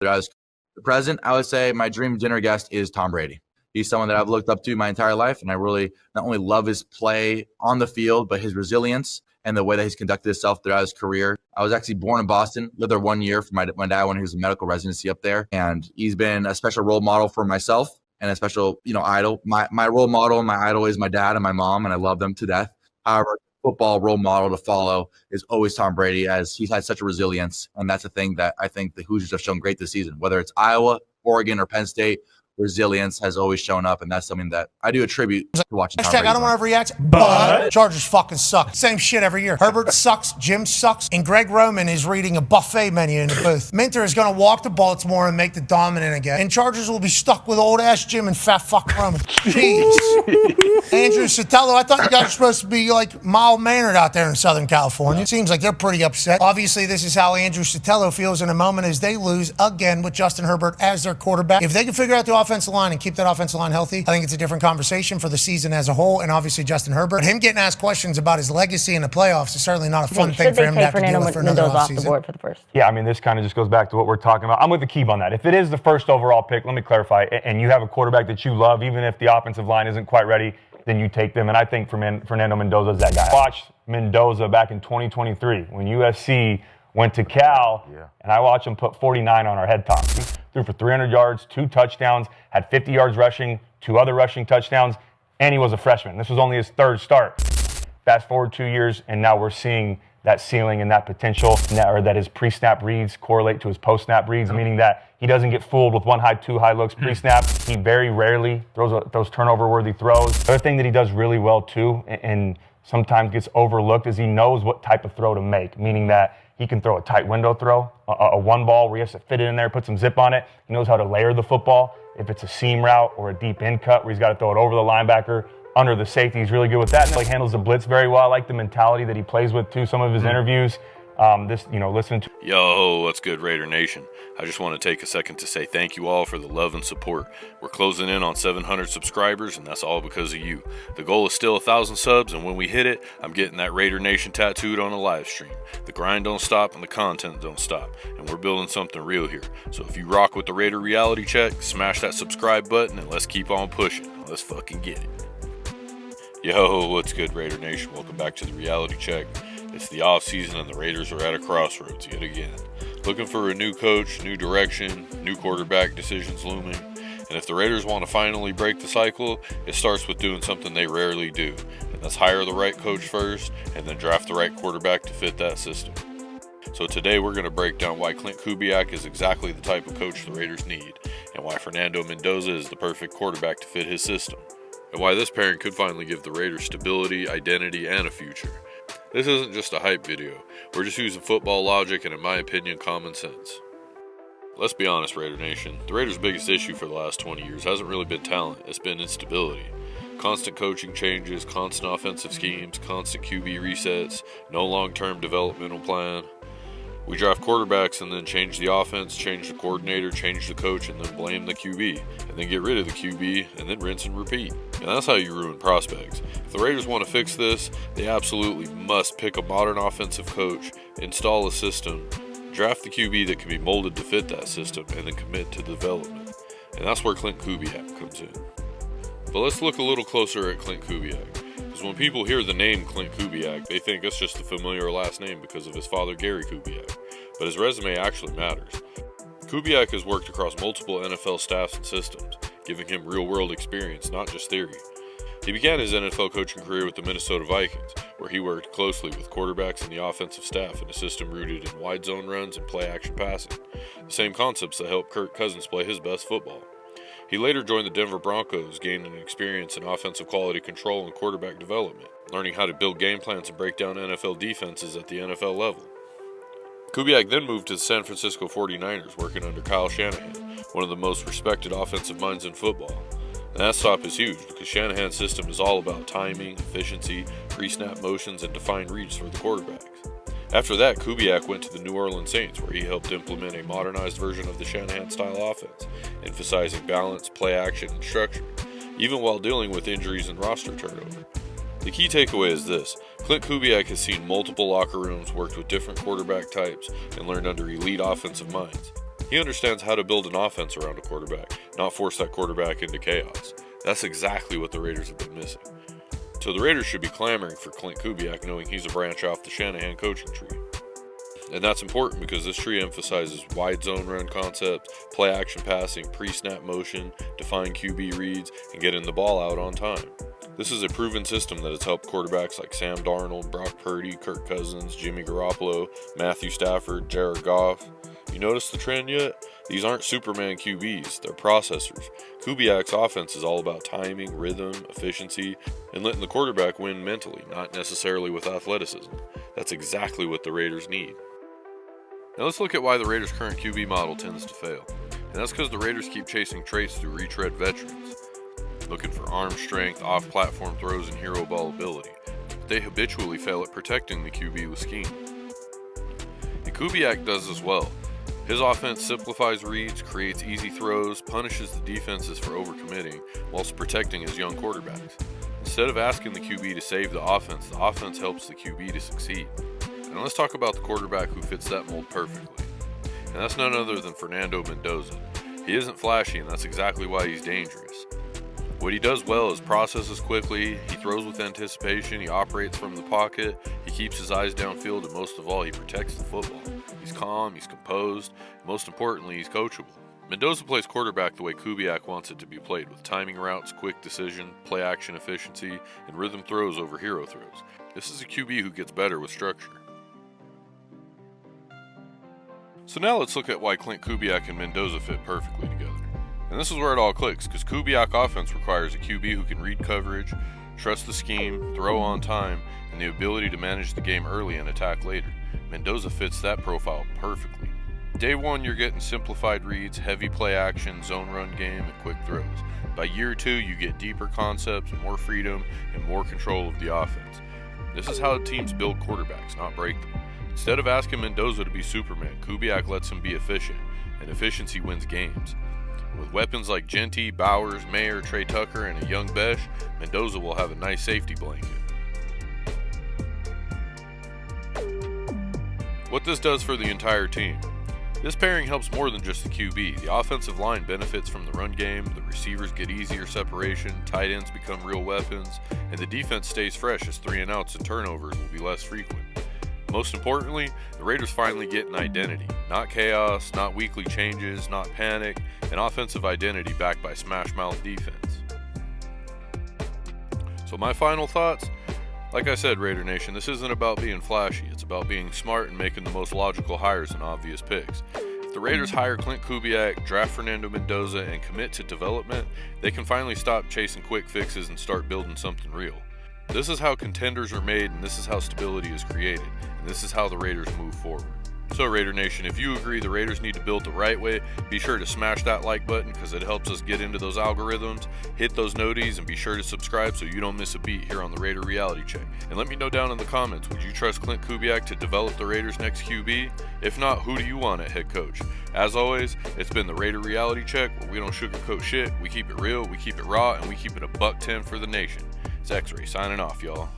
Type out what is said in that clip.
The present, I would say my dream dinner guest is Tom Brady. He's someone that I've looked up to my entire life, and I really not only love his play on the field, but his resilience and the way that he's conducted himself throughout his career. I was actually born in Boston, lived there 1 year for my dad when he was in medical residency up there, and he's been a special role model for myself and a special, idol. My role model and my idol is my dad and my mom, and I love them to death. However, football role model to follow is always Tom Brady, as he's had such a resilience, and that's a thing that I think the Hoosiers have shown great this season. Whether it's Iowa, Oregon, or Penn State, resilience has always shown up, and that's something that I do attribute to watching Tom Brady. I don't want to overreact, but Chargers fucking suck. Same shit every year. Herbert sucks, Jim sucks, and Greg Roman is reading a buffet menu in the booth. Minter is going to walk to Baltimore and make the dominant again, and Chargers will be stuck with old-ass Jim and fat fuck Roman. Jeez. Andrew Sotelo, I thought you guys were supposed to be like mild-mannered out there in Southern California. Seems like they're pretty upset. Obviously, this is how Andrew Sotelo feels in a moment as they lose again with Justin Herbert as their quarterback. If they can figure out the offensive line and keep that offensive line healthy, I think it's a different conversation for the season as a whole, and obviously Justin Herbert. But him getting asked questions about his legacy in the playoffs is certainly not a fun thing for him to have to deal with for another Mendoza off the offseason. board for the first. Yeah, I mean, this kind of just goes back to what we're talking about. I'm with the Keeb on that. If it is the first overall pick, let me clarify, and you have a quarterback that you love, even if the offensive line isn't quite ready, then you take them. And I think Fernando Mendoza is that guy. I watched Mendoza back in 2023 when USC went to Cal, and I watched him put 49 on our head tops. He threw for 300 yards, 2 touchdowns, had 50 yards rushing, 2 other rushing touchdowns, and he was a freshman. This was only his 3rd start. Fast forward 2 years, and now we're seeing that ceiling and that potential, or that his pre-snap reads correlate to his post-snap reads, meaning that he doesn't get fooled with 1 high, 2 high looks pre-snap. He very rarely throws turnover-worthy throws. The other thing that he does really well, too, and sometimes gets overlooked, is he knows what type of throw to make, meaning that he can throw a tight window throw, a one ball where he has to fit it in there, put some zip on it. He knows how to layer the football. If it's a seam route or a deep in cut where he's got to throw it over the linebacker, under the safety, he's really good with that. And he handles the blitz very well. I like the mentality that he plays with, too. Some of his interviews, listening to. Yo, what's good, Raider Nation? I just want to take a second to say thank you all for the love and support. We're closing in on 700 subscribers, and that's all because of you. The goal is still 1,000 subs, and when we hit it, I'm getting that Raider Nation tattooed on a live stream. The grind don't stop, and the content don't stop, and we're building something real here. So if you rock with the Raider Reality Check, smash that subscribe button, and let's keep on pushing. Let's fucking get it. Yo, what's good, Raider Nation? Welcome back to the Reality Check. It's the off season and the Raiders are at a crossroads yet again. Looking for a new coach, new direction, new quarterback decisions looming. And if the Raiders want to finally break the cycle, it starts with doing something they rarely do. And that's hire the right coach first and then draft the right quarterback to fit that system. So today we're going to break down why Clint Kubiak is exactly the type of coach the Raiders need, and why Fernando Mendoza is the perfect quarterback to fit his system, and why this pairing could finally give the Raiders stability, identity, and a future. This isn't just a hype video. We're just using football logic and, in my opinion, common sense. Let's be honest, Raider Nation. The Raiders' biggest issue for the last 20 years hasn't really been talent, it's been instability. Constant coaching changes, constant offensive schemes, constant QB resets, no long-term developmental plan. We draft quarterbacks and then change the offense, change the coordinator, change the coach, and then blame the QB, and then get rid of the QB, and then rinse and repeat. And that's how you ruin prospects. If the Raiders want to fix this, they absolutely must pick a modern offensive coach, install a system, draft the QB that can be molded to fit that system, and then commit to development. And that's where Clint Kubiak comes in. But let's look a little closer at Clint Kubiak. Because when people hear the name Clint Kubiak, they think it's just a familiar last name because of his father, Gary Kubiak. But his resume actually matters. Kubiak has worked across multiple NFL staffs and systems, giving him real-world experience, not just theory. He began his NFL coaching career with the Minnesota Vikings, where he worked closely with quarterbacks and the offensive staff in a system rooted in wide zone runs and play-action passing, the same concepts that helped Kirk Cousins play his best football. He later joined the Denver Broncos, gaining experience in offensive quality control and quarterback development, learning how to build game plans and break down NFL defenses at the NFL level. Kubiak then moved to the San Francisco 49ers, working under Kyle Shanahan, one of the most respected offensive minds in football. And that stop is huge because Shanahan's system is all about timing, efficiency, pre-snap motions, and defined reads for the quarterbacks. After that, Kubiak went to the New Orleans Saints, where he helped implement a modernized version of the Shanahan-style offense, emphasizing balance, play action, and structure, even while dealing with injuries and roster turnover. The key takeaway is this: Clint Kubiak has seen multiple locker rooms, worked with different quarterback types, and learned under elite offensive minds. He understands how to build an offense around a quarterback, not force that quarterback into chaos. That's exactly what the Raiders have been missing. So the Raiders should be clamoring for Clint Kubiak, knowing he's a branch off the Shanahan coaching tree. And that's important because this tree emphasizes wide zone run concepts, play action passing, pre-snap motion, define QB reads, and getting the ball out on time. This is a proven system that has helped quarterbacks like Sam Darnold, Brock Purdy, Kirk Cousins, Jimmy Garoppolo, Matthew Stafford, Jared Goff. You notice the trend yet? These aren't Superman QBs, they're processors. Kubiak's offense is all about timing, rhythm, efficiency, and letting the quarterback win mentally, not necessarily with athleticism. That's exactly what the Raiders need. Now let's look at why the Raiders' current QB model tends to fail. And that's because the Raiders keep chasing traits through retread veterans, looking for arm strength, off-platform throws, and hero ball ability. But they habitually fail at protecting the QB with scheme. And Kubiak does this well. His offense simplifies reads, creates easy throws, punishes the defenses for overcommitting, whilst protecting his young quarterbacks. Instead of asking the QB to save the offense helps the QB to succeed. Now let's talk about the quarterback who fits that mold perfectly. And that's none other than Fernando Mendoza. He isn't flashy, and that's exactly why he's dangerous. What he does well is processes quickly, he throws with anticipation, he operates from the pocket, he keeps his eyes downfield, and most of all, he protects the football. He's calm, he's composed, and most importantly, he's coachable. Mendoza plays quarterback the way Kubiak wants it to be played, with timing routes, quick decision, play action efficiency, and rhythm throws over hero throws. This is a QB who gets better with structure. So now let's look at why Clint Kubiak and Mendoza fit perfectly together. And this is where it all clicks, because Kubiak offense requires a QB who can read coverage, trust the scheme, throw on time, and the ability to manage the game early and attack later. Mendoza fits that profile perfectly. Day one, you're getting simplified reads, heavy play action, zone run game, and quick throws. By year two, you get deeper concepts, more freedom, and more control of the offense. This is how teams build quarterbacks, not break them. Instead of asking Mendoza to be Superman, Kubiak lets him be efficient, and efficiency wins games. With weapons like Genty, Bowers, Mayer, Trey Tucker, and a young Besh, Mendoza will have a nice safety blanket. What this does for the entire team. This pairing helps more than just the QB. The offensive line benefits from the run game, the receivers get easier separation, tight ends become real weapons, and the defense stays fresh as 3-and-outs and turnovers will be less frequent. Most importantly, the Raiders finally get an identity. Not chaos, not weekly changes, not panic, an offensive identity backed by smash-mouth defense. So my final thoughts? Like I said, Raider Nation, this isn't about being flashy. It's about being smart and making the most logical hires and obvious picks. If the Raiders hire Clint Kubiak, draft Fernando Mendoza, and commit to development, they can finally stop chasing quick fixes and start building something real. This is how contenders are made, and this is how stability is created, and this is how the Raiders move forward. So Raider Nation, if you agree the Raiders need to build the right way, be sure to smash that like button because it helps us get into those algorithms, hit those noties, and be sure to subscribe so you don't miss a beat here on the Raider Reality Check. And let me know down in the comments, would you trust Clint Kubiak to develop the Raiders' next QB? If not, who do you want at head coach? As always, it's been the Raider Reality Check, where we don't sugarcoat shit, we keep it real, we keep it raw, and we keep it $110 for the nation. It's X-Ray signing off, y'all.